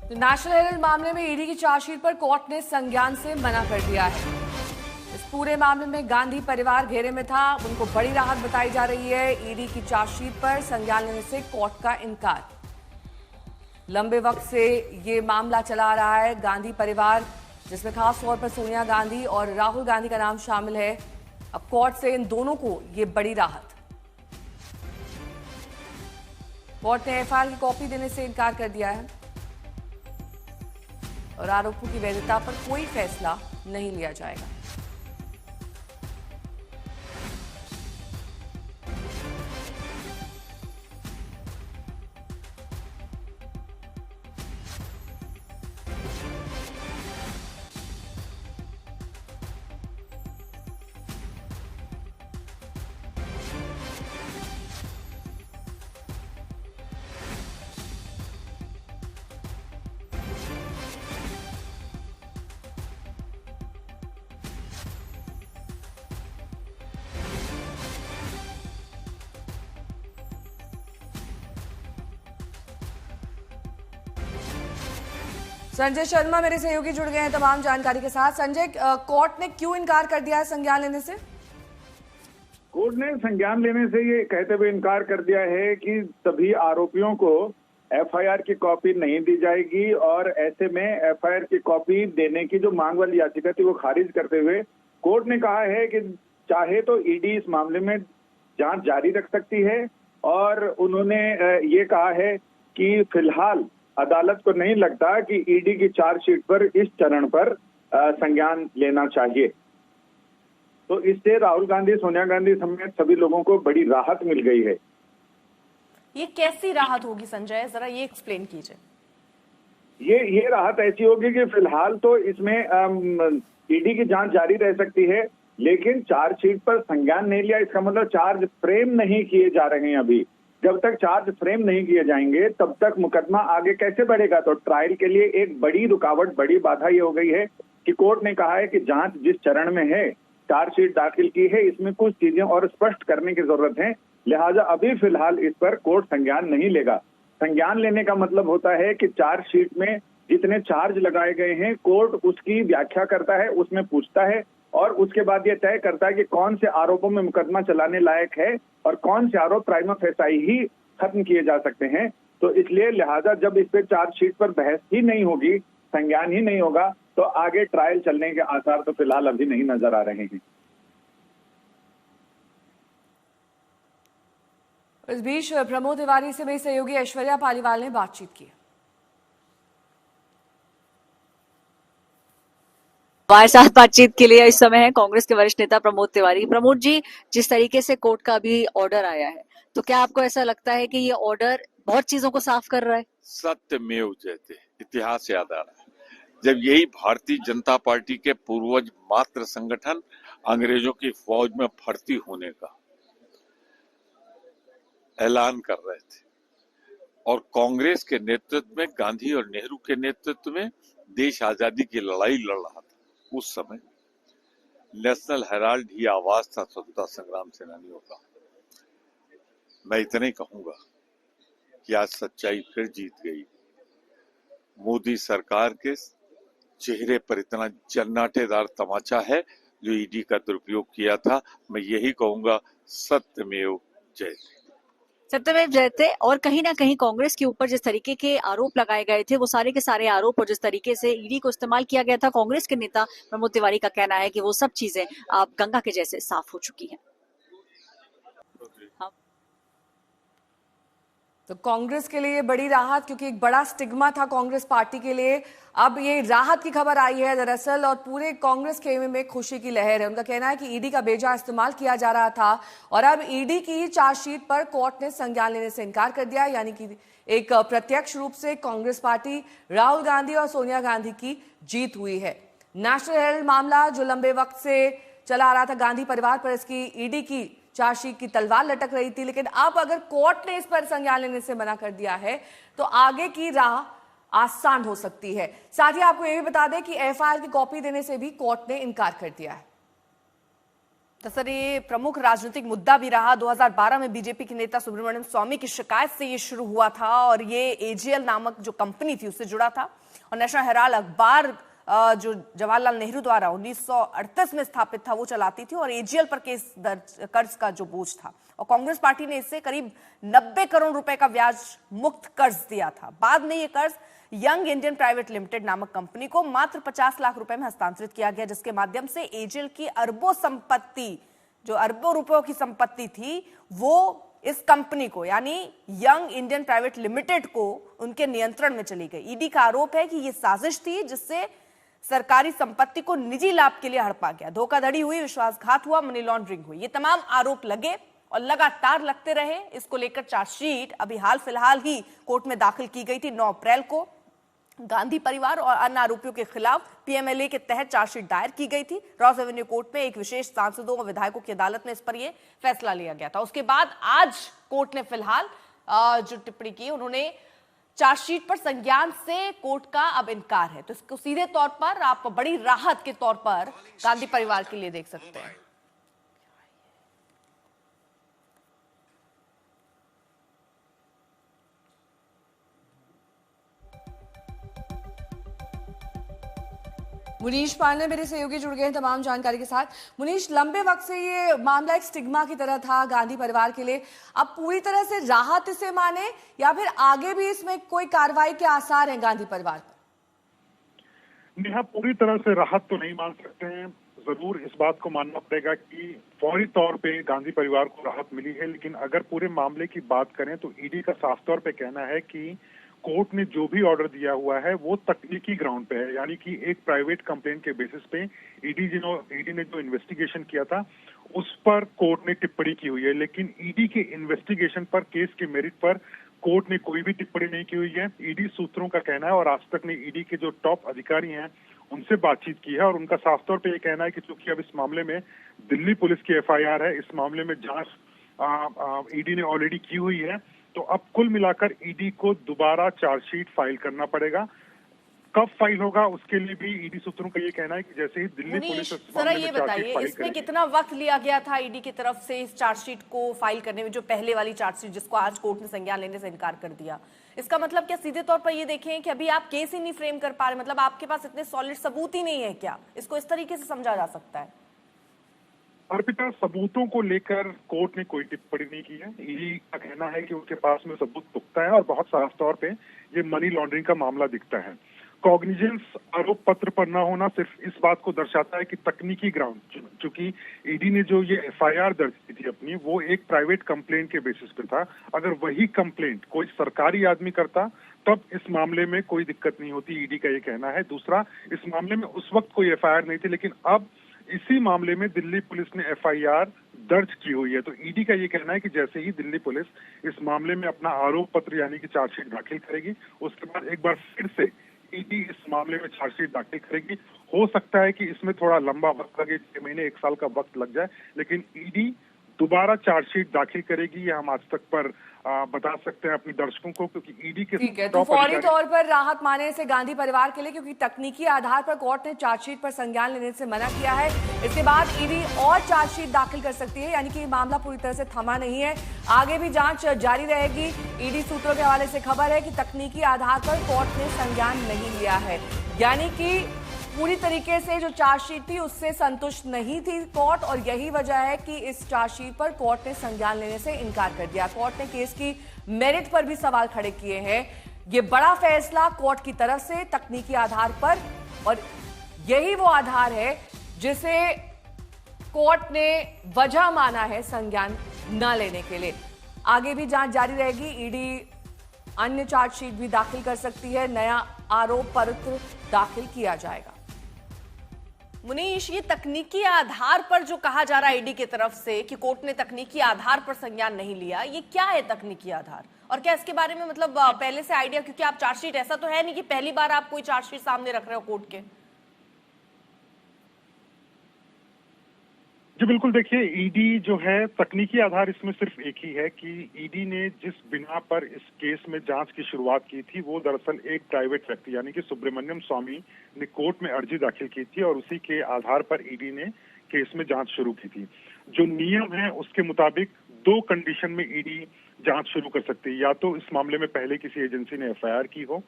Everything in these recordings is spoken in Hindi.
तो नेशनल हेराल्ड मामले में ईडी की चार्जशीट पर कोर्ट ने संज्ञान से मना कर दिया है। इस पूरे मामले में गांधी परिवार घेरे में था, उनको बड़ी राहत बताई जा रही है। ईडी की चार्जशीट पर संज्ञान लेने से कोर्ट का इनकार। लंबे वक्त से ये मामला चला आ रहा है। गांधी परिवार, जिसमें खास तौर पर सोनिया गांधी और राहुल गांधी का नाम शामिल है, अब कोर्ट से इन दोनों को ये बड़ी राहत। कोर्ट ने एफआईआर की कॉपी देने से इनकार कर दिया है और आरोपों की वैधता पर कोई फैसला नहीं लिया जाएगा। संजय शर्मा मेरे सहयोगी जुड़ गए हैं तमाम जानकारी के साथ। संजय, कोर्ट ने क्यों इनकार कर दिया है संज्ञान लेने से? कोर्ट ने संज्ञान लेने से ये कहते हुए इनकार कर दिया है कि सभी आरोपियों को एफआईआर की कॉपी नहीं दी जाएगी और ऐसे में एफआईआर की कॉपी देने की जो मांग वाली याचिका थी वो खारिज करते हुए कोर्ट ने कहा है कि चाहे तो ईडी इस मामले में जांच जारी रख सकती है और उन्होंने ये कहा है कि फिलहाल अदालत को नहीं लगता कि ईडी की चार्जशीट पर इस चरण पर संज्ञान लेना चाहिए। तो इससे राहुल गांधी, सोनिया गांधी समेत सभी लोगों को बड़ी राहत मिल गई है। ये कैसी राहत होगी संजय, जरा ये एक्सप्लेन कीजिए। ये राहत ऐसी होगी कि फिलहाल तो इसमें ईडी की जांच जारी रह सकती है, लेकिन चार्जशीट पर संज्ञान नहीं लिया, इसका मतलब चार्ज फ्रेम नहीं किए जा रहे हैं। अभी जब तक चार्ज फ्रेम नहीं किए जाएंगे तब तक मुकदमा आगे कैसे बढ़ेगा। तो ट्रायल के लिए एक बड़ी रुकावट, बड़ी बाधा ये हो गई है कि कोर्ट ने कहा है कि जांच जिस चरण में है, चार्जशीट दाखिल की है, इसमें कुछ चीजें और स्पष्ट करने की जरूरत है। लिहाजा अभी फिलहाल इस पर कोर्ट संज्ञान नहीं लेगा। संज्ञान लेने का मतलब होता है कि चार्जशीट में जितने चार्ज लगाए गए हैं कोर्ट उसकी व्याख्या करता है, उसमें पूछता है और उसके बाद ये तय करता है कि कौन से आरोपों में मुकदमा चलाने लायक है और कौन से आरोप प्राइमा फेसाई ही खत्म किए जा सकते हैं। तो इसलिए लिहाजा जब इस पे चार्जशीट पर बहस ही नहीं होगी, संज्ञान ही नहीं होगा, तो आगे ट्रायल चलने के आसार तो फिलहाल अभी नहीं नजर आ रहे हैं। इस बीच प्रमोद तिवारी से मेरी सहयोगी ऐश्वर्या पालीवाल ने बातचीत की। हमारे साथ बातचीत के लिए इस समय है कांग्रेस के वरिष्ठ नेता प्रमोद तिवारी। प्रमोद जी, जिस तरीके से कोर्ट का अभी ऑर्डर आया है, तो क्या आपको ऐसा लगता है कि ये ऑर्डर बहुत चीजों को साफ कर रहा है? सत्यमेव जयते, इतिहास याद आ रहा है जब यही भारतीय जनता पार्टी के पूर्वज मात्र संगठन अंग्रेजों की फौज में भर्ती होने का ऐलान कर रहे थे और कांग्रेस के नेतृत्व में, गांधी और नेहरू के नेतृत्व में देश आजादी की लड़ाई लड़ रहा था। उस समय नेशनल हेराल्ड ही आवाज था स्वतंत्रता संग्राम सेनानियों का। मैं इतना ही कहूंगा कि आज सच्चाई फिर जीत गई। मोदी सरकार के चेहरे पर इतना जन्नाटेदार तमाचा है जो ईडी का दुरुपयोग किया था। मैं यही कहूंगा, सत्यमेव जयते। सत्यमेव जयते। और कहीं ना कहीं कांग्रेस के ऊपर जिस तरीके के आरोप लगाए गए थे, वो सारे के सारे आरोप और जिस तरीके से ईडी को इस्तेमाल किया गया था, कांग्रेस के नेता प्रमोद तिवारी का कहना है कि वो सब चीजें आप गंगा के जैसे साफ हो चुकी हैं। तो कांग्रेस के लिए बड़ी राहत, क्योंकि एक बड़ा स्टिग्मा था कांग्रेस पार्टी के लिए। अब ये राहत की खबर आई है दरअसल, और पूरे कांग्रेस खेमे में खुशी की लहर है। उनका कहना है कि ईडी का बेजा इस्तेमाल किया जा रहा था और अब ईडी की चार्जशीट पर कोर्ट ने संज्ञान लेने से इनकार कर दिया, यानी कि एक प्रत्यक्ष रूप से कांग्रेस पार्टी, राहुल गांधी और सोनिया गांधी की जीत हुई है। नेशनल हेराल्ड मामला जो लंबे वक्त से चला आ रहा था, गांधी परिवार पर इसकी ईडी की चार्जशीट की तलवार लटक रही थी, लेकिन अब अगर कोर्ट ने इस पर संज्ञान लेने से मना कर दिया है तो आगे की राह आसान हो सकती है। साथ ही आपको यह भी बता दें कि एफआईआर की कॉपी देने से भी कोर्ट ने इनकार कर दिया है। दरअसल ये प्रमुख राजनीतिक मुद्दा भी रहा। 2012 में बीजेपी के नेता सुब्रमण्यम स्वामी की शिकायत से ये शुरू हुआ था और ये एजीएल नामक जो कंपनी थी उससे जुड़ा था। और नेशनल हेराल्ड अखबार जो जवाहरलाल नेहरू द्वारा 1938 में स्थापित था वो चलाती थी और एजीएल पर केस दर्ज, कर्ज का जो बोझ था, और कांग्रेस पार्टी ने इससे करीब 90 करोड़ रुपए का ब्याज मुक्त कर्ज दिया था। बाद में ये कर्ज यंग इंडियन प्राइवेट लिमिटेड नामक कंपनी को मात्र 50 लाख रुपए में हस्तांतरित किया गया, जिसके माध्यम से एजीएल की अरबों संपत्ति, जो अरबों रुपयों की संपत्ति थी, वो इस कंपनी को यानी यंग इंडियन प्राइवेट लिमिटेड को उनके नियंत्रण में चली गई। ईडी का आरोप है कि यह साजिश थी जिससे सरकारी संपत्ति को निजी लाभ के लिए हड़पा गया, धोखाधड़ी हुई, विश्वासघात हुआ, मनी लॉन्ड्रिंग हुई। ये तमाम आरोप लगे और लगातार लगते रहे। इसको लेकर चार्जशीट अभी हाल फिलहाल ही कोर्ट में दाखिल की गई थी। 9 अप्रैल को गांधी परिवार और अन्य आरोपियों के खिलाफ पीएमएलए के तहत चार्जशीट दायर की गई थी। रॉस एवेन्यू कोर्ट में एक विशेष सांसदों और विधायकों की अदालत में इस पर यह फैसला लिया गया था। उसके बाद आज कोर्ट ने फिलहाल जो टिप्पणी की, उन्होंने चार्जशीट पर संज्ञान से कोर्ट का अब इनकार है। तो इसको सीधे तौर पर आप बड़ी राहत के तौर पर गांधी परिवार के लिए देख सकते हैं। मुनीश पाल ने मेरे सहयोगी जुड़ गए हैं तमाम जानकारी के साथ। मुनीश, लंबे वक्त से ये मामला एक स्टिग्मा की तरह था गांधी परिवार के लिए, अब पूरी तरह से राहत इसे माने या फिर आगे भी इसमें कोई कार्रवाई के आसार हैं गांधी परिवार पर? नेहा, पूरी तरह से राहत तो नहीं मान सकते हैं। जरूर इस बात को मानना पड़ेगा कि फौरी तौर पे गांधी परिवार को राहत मिली है, लेकिन अगर पूरे मामले की बात करें तो ईडी का साफ तौर पे कहना है कि कोर्ट ने जो भी ऑर्डर दिया हुआ है वो तकनीकी ग्राउंड पे है, यानी कि एक प्राइवेट कंप्लेंट के बेसिस पे ईडी ने जो इन्वेस्टिगेशन किया था उस पर कोर्ट ने टिप्पणी की हुई है। लेकिन ईडी के इन्वेस्टिगेशन पर, केस के मेरिट पर कोर्ट ने कोई भी टिप्पणी नहीं की हुई है। ईडी सूत्रों का कहना है, और आज तक ने ईडी के जो टॉप अधिकारी हैं उनसे बातचीत की है, और उनका साफ तौर पे ये कहना है कि चूंकि अब इस मामले में दिल्ली पुलिस की एफआईआर है, इस मामले में जांच ईडी ने ऑलरेडी की हुई है, तो अब कुल मिलाकर ईडी को दोबारा चार्जशीट फाइल करना पड़ेगा। कब फाइल होगा उसके लिए भी ईडी सूत्रों का ये कहना है कि जैसे ही दिल्ली पुलिस इस मामले में चार्जशीट फाइल इसमें कितना वक्त लिया गया था ईडी की तरफ से इस चार्जशीट को फाइल करने में, जो पहले वाली चार्जशीट जिसको आज कोर्ट ने संज्ञान लेने से इनकार कर दिया? इसका मतलब क्या सीधे तौर पर ये देखें कि अभी आप केस ही नहीं फ्रेम कर पा रहे, मतलब आपके पास इतने सॉलिड सबूत ही नहीं है क्या? इसको इस तरीके से समझा जा सकता है? अर्पिता, सबूतों को लेकर कोर्ट ने कोई टिप्पणी नहीं की है। ईडी का कहना है कि उनके पास में सबूत पुख्ता है और बहुत साफ तौर पे ये मनी लॉन्ड्रिंग का मामला दिखता है। कॉग्निजेंस आरोप पत्र पर न होना सिर्फ इस बात को दर्शाता है कि तकनीकी ग्राउंड, चूंकि ईडी ने जो ये एफआईआर दर्ज की थी अपनी, वो एक प्राइवेट कंप्लेंट के बेसिस पे था। अगर वही कंप्लेंट कोई सरकारी आदमी करता तब इस मामले में कोई दिक्कत नहीं होती, ईडी का ये कहना है। दूसरा, इस मामले में उस वक्त कोई एफआईआर नहीं थी, लेकिन अब इसी मामले में दिल्ली पुलिस ने एफआईआर दर्ज की हुई है। तो ईडी का ये कहना है कि जैसे ही दिल्ली पुलिस इस मामले में अपना आरोप पत्र यानी कि चार्जशीट दाखिल करेगी, उसके बाद एक बार फिर से ईडी इस मामले में चार्जशीट दाखिल करेगी। हो सकता है कि इसमें थोड़ा लंबा वक्त लगे, 6 महीने 1 साल का वक्त लग जाए, लेकिन ईडी दोबारा चार्जशीट दाखिल करेगी, ये हम आज तक पर बता सकते हैं अपने दर्शकों को, क्योंकि ईडी के ठीक है। तो फौरी तौर पर राहत माने से गांधी परिवार के लिए, क्योंकि तकनीकी आधार पर कोर्ट ने चार्जशीट पर संज्ञान लेने से मना किया है। इसके बाद ईडी और चार्जशीट दाखिल कर सकती है, यानी कि मामला पूरी तरह से थमा नहीं है, आगे भी जांच जारी रहेगी। ईडी सूत्रों के हवाले से खबर है कि तकनीकी आधार पर कोर्ट ने संज्ञान नहीं लिया है, यानी कि पूरी तरीके से जो चार्जशीट थी उससे संतुष्ट नहीं थी कोर्ट, और यही वजह है कि इस चार्जशीट पर कोर्ट ने संज्ञान लेने से इनकार कर दिया। कोर्ट ने केस की मेरिट पर भी सवाल खड़े किए हैं। ये बड़ा फैसला कोर्ट की तरफ से तकनीकी आधार पर, और यही वो आधार है जिसे कोर्ट ने वजह माना है संज्ञान न लेने के लिए। आगे भी जांच जारी रहेगी, ईडी अन्य चार्जशीट भी दाखिल कर सकती है, नया आरोप पत्र दाखिल किया जाएगा। मुनीश, ये तकनीकी आधार पर जो कहा जा रहा है ईडी की तरफ से कि कोर्ट ने तकनीकी आधार पर संज्ञान नहीं लिया, ये क्या है तकनीकी आधार, और क्या इसके बारे में मतलब पहले से आइडिया? क्योंकि आप चार्जशीट, ऐसा तो है नहीं कि पहली बार आप कोई चार्जशीट सामने रख रहे हो कोर्ट के। जी बिल्कुल, देखिए ईडी जो है, तकनीकी आधार इसमें सिर्फ एक ही है कि ईडी ने जिस बिना पर इस केस में जांच की शुरुआत की थी वो दरअसल एक प्राइवेट व्यक्ति यानी कि सुब्रमण्यम स्वामी ने कोर्ट में अर्जी दाखिल की थी, और उसी के आधार पर ईडी ने केस में जांच शुरू की थी। जो नियम है उसके मुताबिक 2 कंडीशन में ईडी जांच शुरू कर सकती है। या तो इस मामले में पहले किसी एजेंसी ने एफआईआर की हो,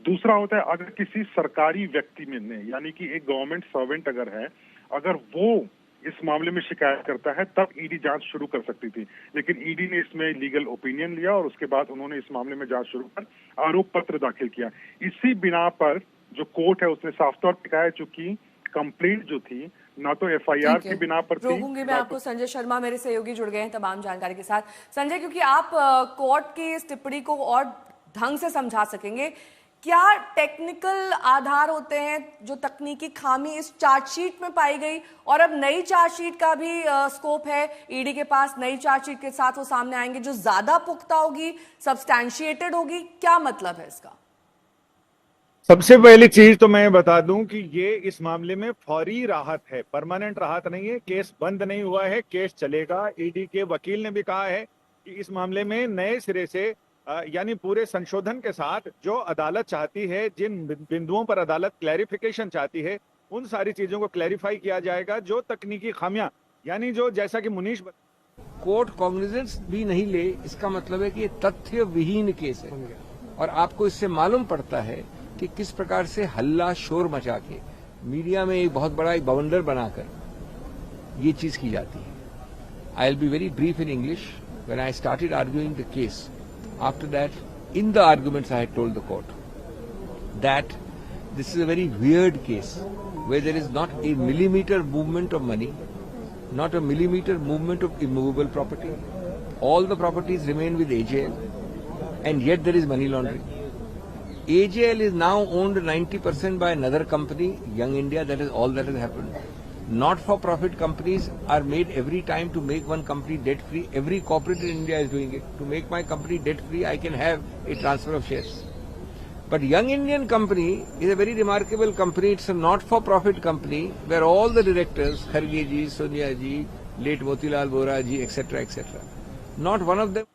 दूसरा होता है अगर किसी सरकारी व्यक्ति में ने, यानी कि एक गवर्नमेंट सर्वेंट अगर है, अगर वो इस मामले में शिकायत करता है तब ईडी जांच शुरू कर सकती थी। लेकिन ईडी ने इसमें लीगल ओपिनियन लिया और उसके बाद उन्होंने इस मामले में जांच शुरू कर आरोप पत्र दाखिल किया। इसी बिना पर जो कोर्ट है उसने साफ तौर पर कहा है, चूंकि कंप्लेंट जो थी ना तो एफआईआर के बिना पर थी। रोकूंगी मैं आपको। संजय शर्मा मेरे सहयोगी जुड़ गए हैं तमाम जानकारी के साथ। संजय, क्योंकि आप कोर्ट की इस टिप्पणी को और ढंग से समझा सकेंगे, क्या टेक्निकल आधार होते हैं जो तकनीकी खामी इस चार्जशीट में पाई गई, और अब नई चार्जशीट का भी स्कोप है ईडी के पास, नई चार्जशीट के साथ वो सामने आएंगे जो ज्यादा पुख्ता होगी, सब्सटैंशिएटेड होगी? क्या मतलब है इसका? सबसे पहली चीज तो मैं बता दूं कि ये इस मामले में फौरी राहत है, परमानेंट राहत नहीं है। केस बंद नहीं हुआ है, केस चलेगा। ईडी के वकील ने भी कहा है कि इस मामले में नए सिरे से यानी पूरे संशोधन के साथ जो अदालत चाहती है, जिन बिंदुओं पर अदालत क्लैरिफिकेशन चाहती है, उन सारी चीजों को क्लैरिफाई किया जाएगा। जो तकनीकी खामियां, यानी जो जैसा कि मुनीश कोर्ट कॉग्निजेंस भी नहीं ले, इसका मतलब है कि ये तथ्य विहीन केस है। और आपको इससे मालूम पड़ता है कि किस प्रकार से हल्ला शोर मचा के मीडिया में एक बहुत बड़ा एक बवंडर बनाकर ये चीज की जाती है। I will be very brief in English. When I started arguing the case, after that, in the arguments I had told the court that this is a very weird case where there is not a millimeter movement of money, not a millimeter movement of immovable property. All the properties remain with AJL, and yet there is money laundering. AJL is now owned 90% by another company, Young India. That is all that has happened. Not-for-profit companies are made every time to make one company debt-free. Every corporate in India is doing it. To make my company debt-free, I can have a transfer of shares. But Young Indian Company is a very remarkable company. It's a not-for-profit company where all the directors, Kharge ji, Sonia ji, late Motilal Vora ji, etc., etc., not one of them